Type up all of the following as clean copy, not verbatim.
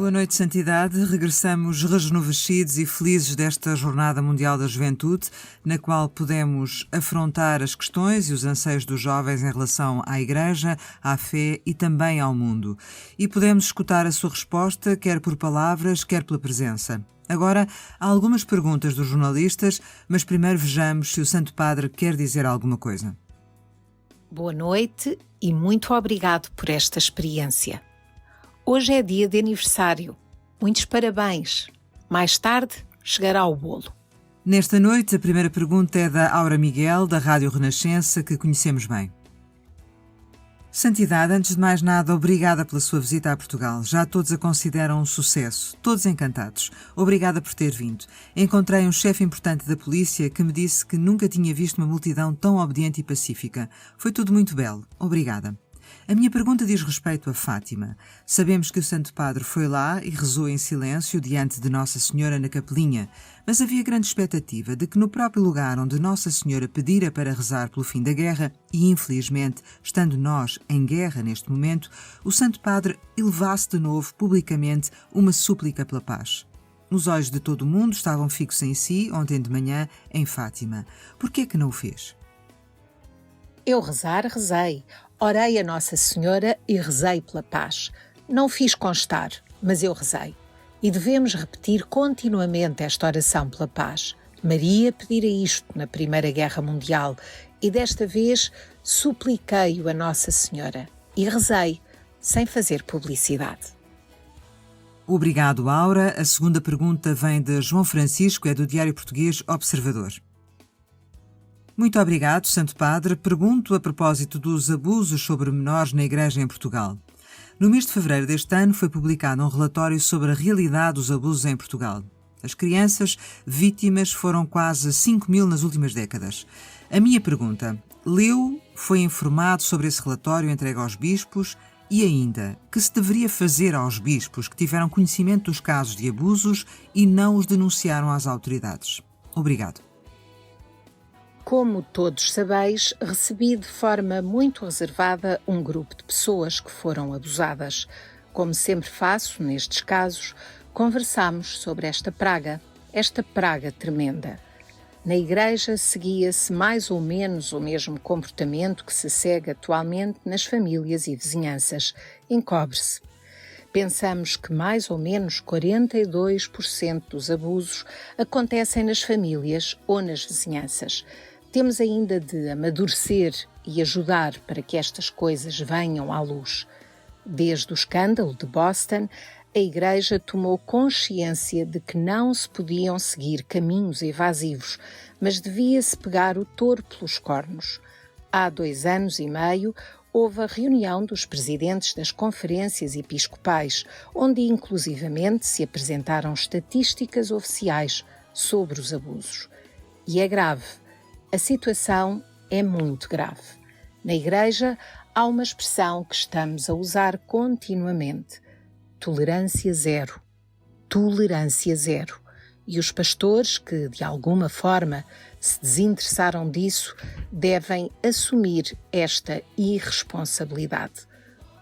Boa noite, Santidade. Regressamos rejuvenescidos e felizes desta Jornada Mundial da Juventude, na qual podemos afrontar as questões e os anseios dos jovens em relação à Igreja, à fé e também ao mundo. E podemos escutar a sua resposta, quer por palavras, quer pela presença. Agora, há algumas perguntas dos jornalistas, mas primeiro vejamos se o Santo Padre quer dizer alguma coisa. Boa noite e muito obrigado por esta experiência. Hoje é dia de aniversário. Muitos parabéns. Mais tarde chegará o bolo. Nesta noite, a primeira pergunta é da Aura Miguel, da Rádio Renascença, que conhecemos bem. Santidade, antes de mais nada, obrigada pela sua visita a Portugal. Já todos a consideram um sucesso, todos encantados. Obrigada por ter vindo. Encontrei um chefe importante da polícia que me disse que nunca tinha visto uma multidão tão obediente e pacífica. Foi tudo muito belo. Obrigada. A minha pergunta diz respeito a Fátima. Sabemos que o Santo Padre foi lá e rezou em silêncio diante de Nossa Senhora na capelinha, mas havia grande expectativa de que no próprio lugar onde Nossa Senhora pedira para rezar pelo fim da guerra, e infelizmente, estando nós em guerra neste momento, o Santo Padre elevasse de novo publicamente uma súplica pela paz. Os olhos de todo o mundo estavam fixos em si ontem de manhã em Fátima. Por que é que não o fez? Eu rezei. Orei a Nossa Senhora e rezei pela paz. Não fiz constar, mas eu rezei. E devemos repetir continuamente esta oração pela paz. Maria pedira isto na Primeira Guerra Mundial e desta vez supliquei-o a Nossa Senhora e rezei, sem fazer publicidade. Obrigado, Aura. A segunda pergunta vem de João Francisco, é do Diário Português Observador. Muito obrigado, Santo Padre. Pergunto a propósito dos abusos sobre menores na Igreja em Portugal. No mês de fevereiro deste ano foi publicado um relatório sobre a realidade dos abusos em Portugal. As crianças vítimas foram quase 5.000 nas últimas décadas. A minha pergunta: leu, foi informado sobre esse relatório entregue aos bispos e ainda, que se deveria fazer aos bispos que tiveram conhecimento dos casos de abusos e não os denunciaram às autoridades? Obrigado. Como todos sabeis, recebi de forma muito reservada um grupo de pessoas que foram abusadas. Como sempre faço nestes casos, conversámos sobre esta praga tremenda. Na Igreja seguia-se mais ou menos o mesmo comportamento que se segue atualmente nas famílias e vizinhanças. Encobre-se. Pensamos que mais ou menos 42% dos abusos acontecem nas famílias ou nas vizinhanças. Temos ainda de amadurecer e ajudar para que estas coisas venham à luz. Desde o escândalo de Boston, a Igreja tomou consciência de que não se podiam seguir caminhos evasivos, mas devia-se pegar o touro pelos cornos. Há 2 anos e meio, houve a reunião dos presidentes das conferências episcopais, onde inclusivamente se apresentaram estatísticas oficiais sobre os abusos. E é grave. A situação é muito grave. Na Igreja há uma expressão que estamos a usar continuamente: tolerância zero. Tolerância zero. E os pastores que, de alguma forma, se desinteressaram disso, devem assumir esta irresponsabilidade.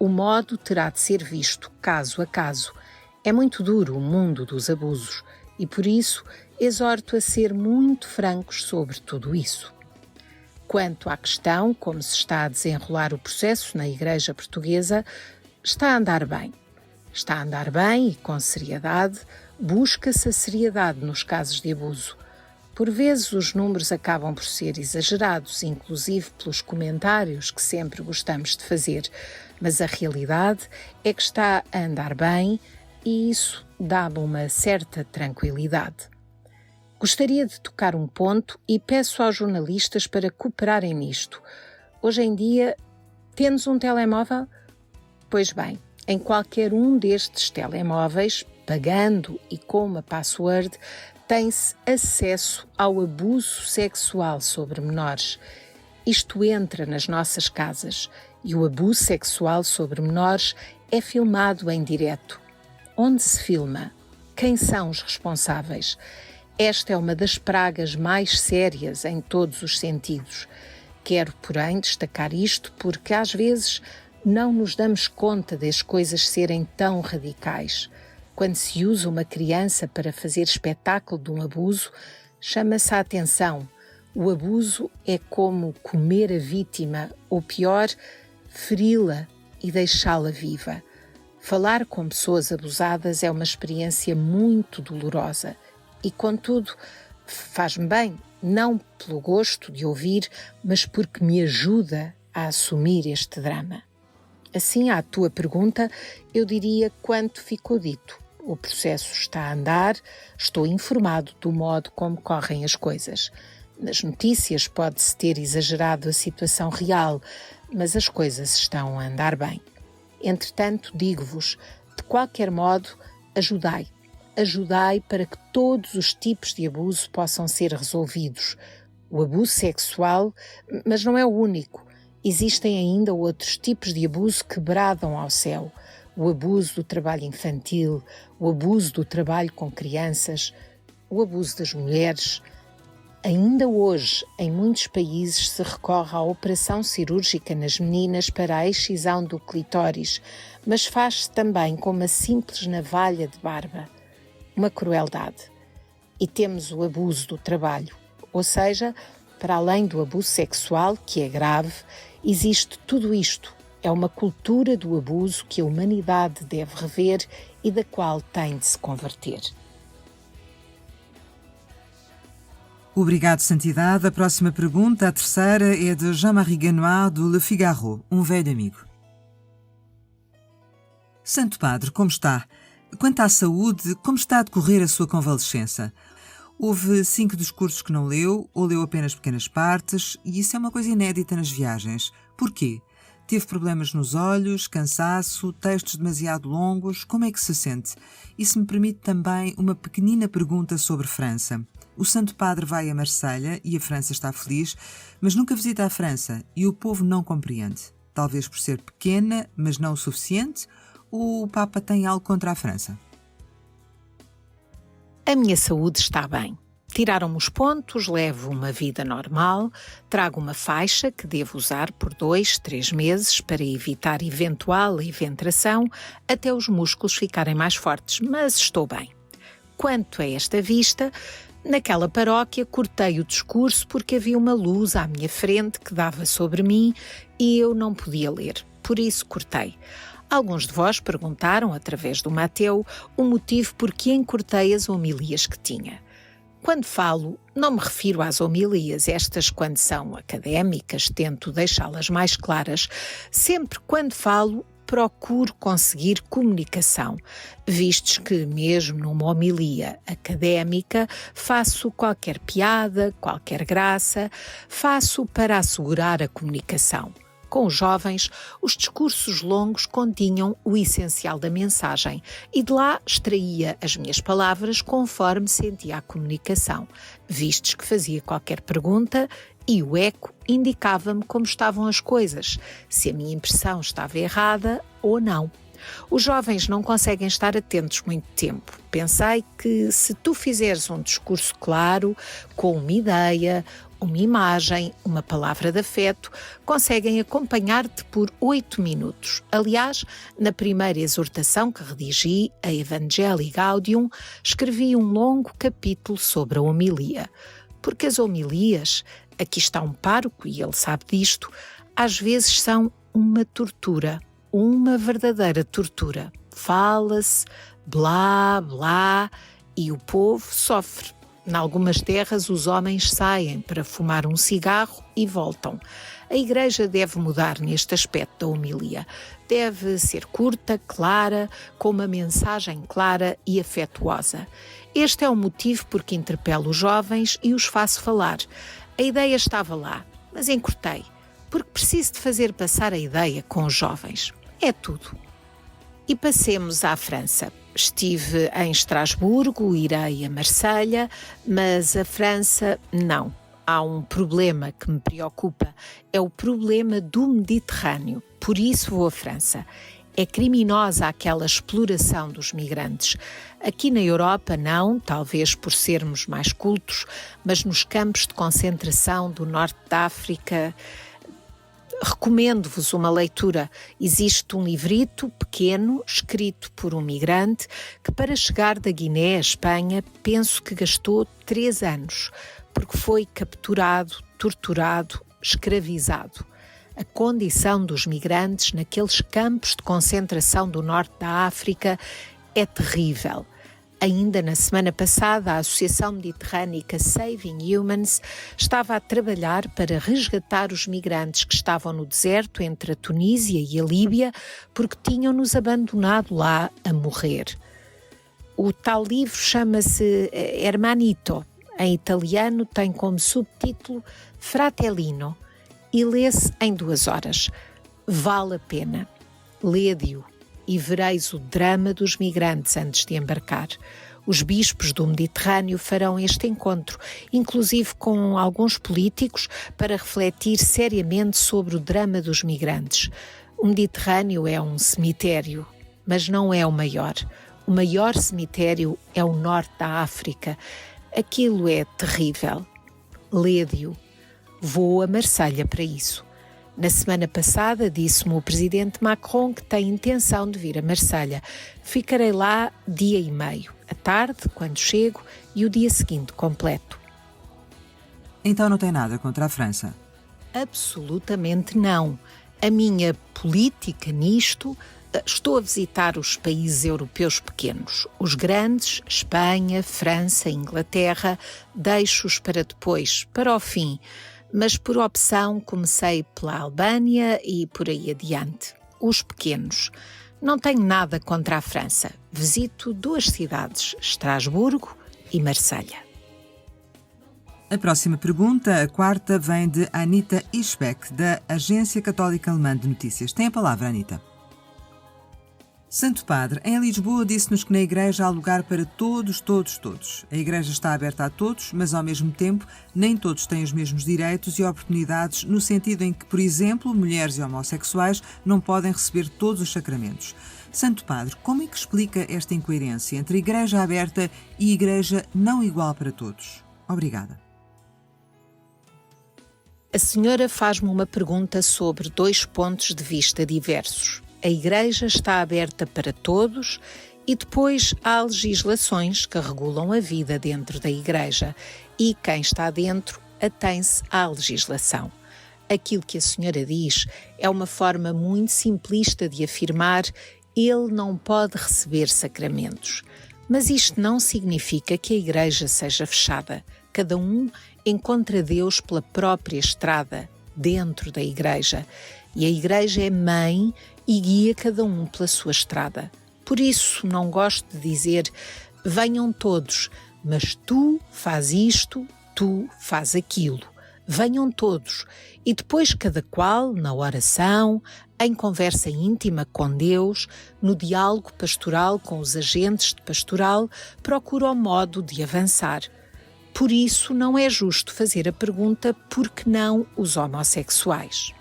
O modo terá de ser visto caso a caso. É muito duro o mundo dos abusos e, por isso, exorto a ser muito francos sobre tudo isso. Quanto à questão, como se está a desenrolar o processo na Igreja Portuguesa, está a andar bem. Está a andar bem e com seriedade, busca-se a seriedade nos casos de abuso. Por vezes os números acabam por ser exagerados, inclusive pelos comentários que sempre gostamos de fazer, mas a realidade é que está a andar bem e isso dá-me uma certa tranquilidade. Gostaria de tocar um ponto e peço aos jornalistas para cooperarem nisto. Hoje em dia, temos um telemóvel? Pois bem, em qualquer um destes telemóveis, pagando e com uma password, tem-se acesso ao abuso sexual sobre menores. Isto entra nas nossas casas e o abuso sexual sobre menores é filmado em direto. Onde se filma? Quem são os responsáveis? Esta é uma das pragas mais sérias em todos os sentidos. Quero, porém, destacar isto porque às vezes não nos damos conta das coisas serem tão radicais. quando se usa uma criança para fazer espetáculo de um abuso, chama-se a atenção. O abuso é como comer a vítima, ou pior, feri-la e deixá-la viva. Falar com pessoas abusadas é uma experiência muito dolorosa e, contudo, faz-me bem, não pelo gosto de ouvir, mas porque me ajuda a assumir este drama. Assim, à tua pergunta, eu diria quanto ficou dito. O processo está a andar, estou informado do modo como correm as coisas. Nas notícias pode-se ter exagerado a situação real, mas as coisas estão a andar bem. Entretanto, digo-vos, de qualquer modo, ajudai. Ajudai para que todos os tipos de abuso possam ser resolvidos. O abuso sexual, mas não é o único. Existem ainda outros tipos de abuso que bradam ao céu. O abuso do trabalho infantil, o abuso do trabalho com crianças, o abuso das mulheres. Ainda hoje, em muitos países, se recorre à operação cirúrgica nas meninas para a excisão do clitóris, mas faz-se também com uma simples navalha de barba. Uma crueldade. E temos o abuso do trabalho, ou seja, para além do abuso sexual, que é grave, existe tudo isto. É uma cultura do abuso que a humanidade deve rever e da qual tem de se converter. Obrigado, Santidade. A próxima pergunta, a terceira, é de Jean-Marie Ganoir, do Le Figaro, um velho amigo. Santo Padre, como está? Quanto à saúde, como está a decorrer a sua convalescença? Houve 5 discursos que não leu, ou leu apenas pequenas partes, e isso é uma coisa inédita nas viagens. Porquê? Teve problemas nos olhos, cansaço, textos demasiado longos? Como é que se sente? E se me permite também uma pequenina pergunta sobre França. O Santo Padre vai a Marselha e a França está feliz, mas nunca visita a França e o povo não compreende. Talvez por ser pequena, mas não o suficiente, ou o Papa tem algo contra a França? A minha saúde está bem. Tiraram-me os pontos, levo uma vida normal, trago uma faixa que devo usar por 2-3 meses para evitar eventual eventração até os músculos ficarem mais fortes, mas estou bem. Quanto a esta vista, naquela paróquia cortei o discurso porque havia uma luz à minha frente que dava sobre mim e eu não podia ler, por isso cortei. Alguns de vós perguntaram, através do Mateu, o motivo por que encurtei as homilias que tinha. Quando falo, não me refiro às homilias, estas quando são académicas, tento deixá-las mais claras. Sempre quando falo, procuro conseguir comunicação, vistos que, mesmo numa homilia académica, faço qualquer piada, qualquer graça, faço para assegurar a comunicação. Com os jovens, os discursos longos continham o essencial da mensagem e de lá extraía as minhas palavras conforme sentia a comunicação, vistos que fazia qualquer pergunta e o eco indicava-me como estavam as coisas, se a minha impressão estava errada ou não. Os jovens não conseguem estar atentos muito tempo. Pensei que se tu fizeres um discurso claro, com uma ideia, uma imagem, uma palavra de afeto, conseguem acompanhar-te por 8 minutos. Aliás, na primeira exortação que redigi, a Evangelii Gaudium, escrevi um longo capítulo sobre a homilia. Porque as homilias, aqui está um pároco e ele sabe disto, às vezes são uma tortura, uma verdadeira tortura. Fala-se, blá, blá, e o povo sofre. Em algumas terras, os homens saem para fumar um cigarro e voltam. A Igreja deve mudar neste aspecto da homilia. Deve ser curta, clara, com uma mensagem clara e afetuosa. Este é o motivo por que interpelo os jovens e os faço falar. A ideia estava lá, mas encurtei, porque preciso de fazer passar a ideia com os jovens. É tudo. E passemos à França. Estive em Estrasburgo, irei a Marselha, mas a França não. Há um problema que me preocupa, é o problema do Mediterrâneo. Por isso vou à França. É criminosa aquela exploração dos migrantes. Aqui na Europa não, talvez por sermos mais cultos, mas nos campos de concentração do norte da África, Recomendo-vos uma leitura. Existe um livrito pequeno, escrito por um migrante, que para chegar da Guiné à Espanha, penso que gastou 3 anos, porque foi capturado, torturado, escravizado. A condição dos migrantes naqueles campos de concentração do norte da África é terrível. Ainda na semana passada, a Associação Mediterrânica Saving Humans estava a trabalhar para resgatar os migrantes que estavam no deserto entre a Tunísia e a Líbia porque tinham-nos abandonado lá a morrer. O tal livro chama-se Hermanito. Em italiano tem como subtítulo Fratellino e lê-se em 2 horas. Vale a pena. Lede-o e vereis o drama dos migrantes antes de embarcar. Os bispos do Mediterrâneo farão este encontro, inclusive com alguns políticos, para refletir seriamente sobre o drama dos migrantes. O Mediterrâneo é um cemitério, mas não é o maior. O maior cemitério é o norte da África. Aquilo é terrível. Lede-o. Vou a Marselha para isso. Na semana passada disse-me o presidente Macron que tem intenção de vir a Marselha. Ficarei lá dia e meio, à tarde, quando chego, e o dia seguinte completo. Então não tem nada contra a França? Absolutamente não. A minha política nisto, estou a visitar os países europeus pequenos. Os grandes, Espanha, França, Inglaterra, deixo-os para depois, para o fim. Mas por opção comecei pela Albânia e por aí adiante. Os pequenos. Não tenho nada contra a França. Visito 2 cidades, Estrasburgo e Marselha. A próxima pergunta, a 4ª, vem de Anita Ischbeck, da Agência Católica Alemã de Notícias. Tem a palavra, Anita. Santo Padre, em Lisboa disse-nos que na Igreja há lugar para todos. A Igreja está aberta a todos, mas ao mesmo tempo nem todos têm os mesmos direitos e oportunidades, no sentido em que, por exemplo, mulheres e homossexuais não podem receber todos os sacramentos. Santo Padre, como é que explica esta incoerência entre Igreja aberta e Igreja não igual para todos? Obrigada. A senhora faz-me uma pergunta sobre 2 pontos de vista diversos. A Igreja está aberta para todos e depois há legislações que regulam a vida dentro da Igreja e quem está dentro atém-se à legislação. Aquilo que a senhora diz é uma forma muito simplista de afirmar ele não pode receber sacramentos. Mas isto não significa que a Igreja seja fechada. Cada um encontra Deus pela própria estrada, dentro da Igreja. E a Igreja é mãe e guia cada um pela sua estrada. Por isso não gosto de dizer, venham todos, mas tu faz isto, tu faz aquilo. Venham todos e depois cada qual, na oração, em conversa íntima com Deus, no diálogo pastoral com os agentes de pastoral, procura o modo de avançar. Por isso não é justo fazer a pergunta por que não os homossexuais.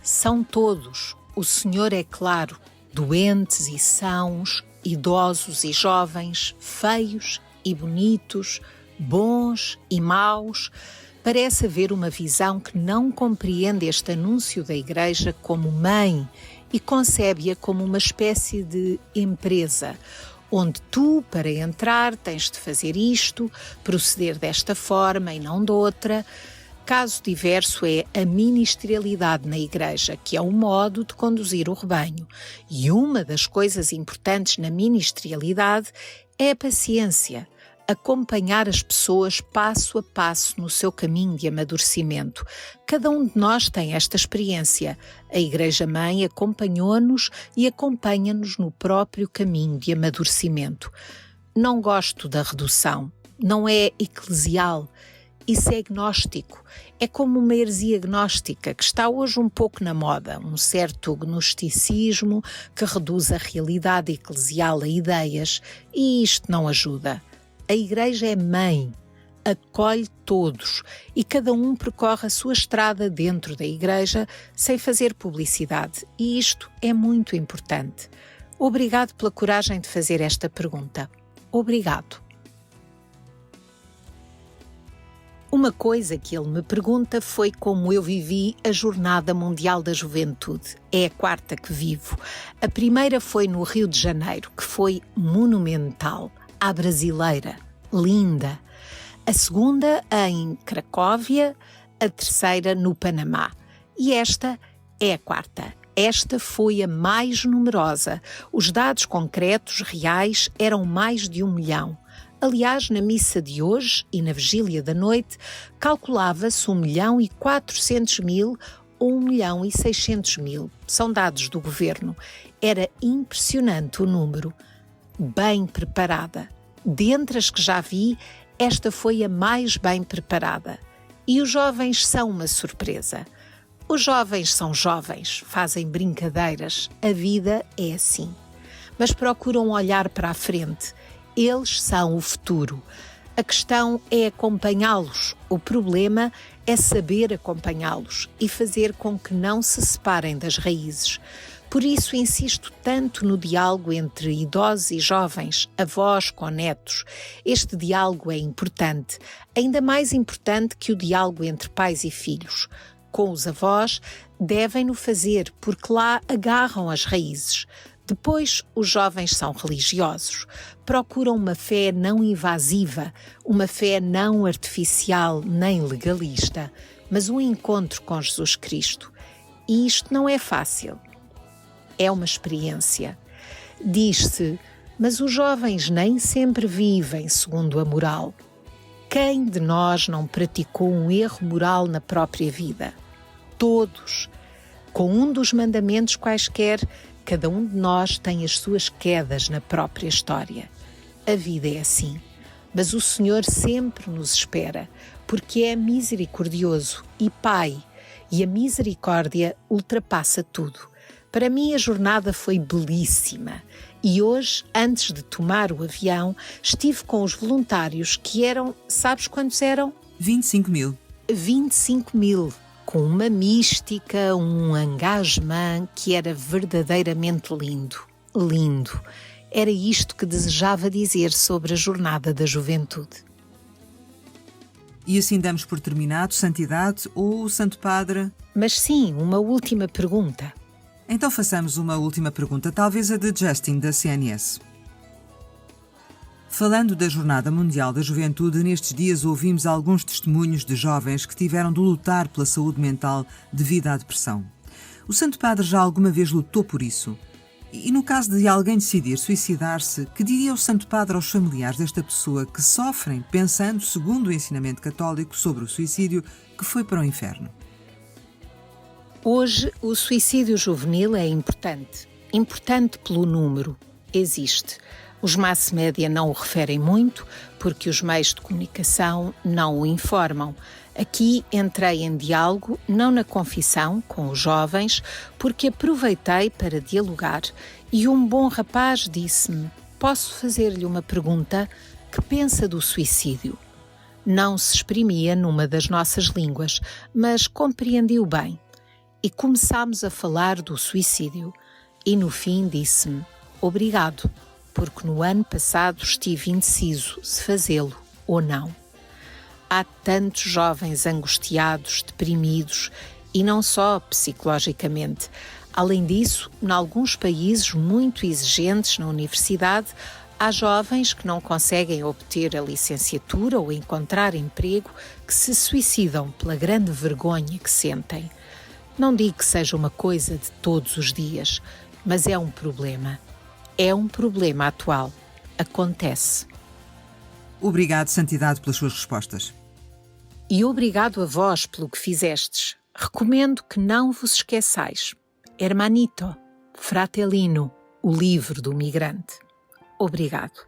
São todos, o Senhor é claro, doentes e sãos, idosos e jovens, feios e bonitos, bons e maus. Parece haver uma visão que não compreende este anúncio da Igreja como mãe e concebe-a como uma espécie de empresa, onde tu, para entrar, tens de fazer isto, proceder desta forma e não de outra. Caso diverso é a ministerialidade na Igreja, que é um modo de conduzir o rebanho. E uma das coisas importantes na ministerialidade é a paciência, acompanhar as pessoas passo a passo no seu caminho de amadurecimento. Cada um de nós tem esta experiência. A Igreja-mãe acompanhou-nos e acompanha-nos no próprio caminho de amadurecimento. Não gosto da redução, não é eclesial. Isso é gnóstico, é como uma heresia gnóstica que está hoje um pouco na moda, um certo gnosticismo que reduz a realidade eclesial a ideias, e isto não ajuda. A Igreja é mãe, acolhe todos e cada um percorre a sua estrada dentro da Igreja sem fazer publicidade, e isto é muito importante. Obrigado pela coragem de fazer esta pergunta. Obrigado. Uma coisa que ele me pergunta foi como eu vivi a Jornada Mundial da Juventude. É a quarta que vivo. A primeira foi no Rio de Janeiro, que foi monumental, à brasileira, linda. A segunda em Cracóvia, a terceira no Panamá. E esta é a quarta. Esta foi a mais numerosa. Os dados concretos, reais, eram mais de 1 milhão. Aliás, na missa de hoje e na vigília da noite, calculava-se 1.400.000 ou 1.600.000. São dados do governo. Era impressionante o número. Bem preparada. Dentre as que já vi, esta foi a mais bem preparada. E os jovens são uma surpresa. Os jovens são jovens, fazem brincadeiras, a vida é assim. Mas procuram olhar para a frente. Eles são o futuro. A questão é acompanhá-los. O problema é saber acompanhá-los e fazer com que não se separem das raízes. Por isso insisto tanto no diálogo entre idosos e jovens, avós com netos. Este diálogo é importante, ainda mais importante que o diálogo entre pais e filhos. Com os avós, devem-no fazer, porque lá agarram as raízes. Depois, os jovens são religiosos. Procuram uma fé não invasiva, uma fé não artificial nem legalista, mas um encontro com Jesus Cristo. E isto não é fácil. É uma experiência. Diz-se, mas os jovens nem sempre vivem segundo a moral. Quem de nós não praticou um erro moral na própria vida? Todos. Com um dos mandamentos quaisquer, cada um de nós tem as suas quedas na própria história. A vida é assim. Mas o Senhor sempre nos espera, porque é misericordioso e Pai, e a misericórdia ultrapassa tudo. Para mim a jornada foi belíssima e hoje, antes de tomar o avião, estive com os voluntários que eram, sabes quantos eram? 25.000. 25.000, com uma mística, um engagement que era verdadeiramente lindo. Lindo. Era isto que desejava dizer sobre a Jornada da Juventude. E assim damos por terminado, Santidade ou Santo Padre? Mas sim, uma última pergunta. Então façamos uma última pergunta, talvez a de Justin, da CNS. Falando da Jornada Mundial da Juventude, nestes dias ouvimos alguns testemunhos de jovens que tiveram de lutar pela saúde mental devido à depressão. O Santo Padre já alguma vez lutou por isso? E no caso de alguém decidir suicidar-se, que diria o Santo Padre aos familiares desta pessoa que sofrem pensando, segundo o ensinamento católico sobre o suicídio, que foi para o inferno? Hoje, o suicídio juvenil é importante. Importante pelo número. Existe. Os mass média não o referem muito, porque os meios de comunicação não o informam. Aqui entrei em diálogo, não na confissão, com os jovens, porque aproveitei para dialogar e um bom rapaz disse-me: posso fazer-lhe uma pergunta? Que pensa do suicídio? Não se exprimia numa das nossas línguas, mas compreendi-o bem. E começámos a falar do suicídio. E no fim disse-me: obrigado, porque no ano passado estive indeciso se fazê-lo ou não. Há tantos jovens angustiados, deprimidos, e não só psicologicamente. Além disso, em alguns países muito exigentes na universidade, há jovens que não conseguem obter a licenciatura ou encontrar emprego, que se suicidam pela grande vergonha que sentem. Não digo que seja uma coisa de todos os dias, mas é um problema. É um problema atual. Acontece. Obrigado, Santidade, pelas suas respostas. E obrigado a vós pelo que fizestes. Recomendo que não vos esqueçais. Hermanito, Fratellino, o livro do migrante. Obrigado.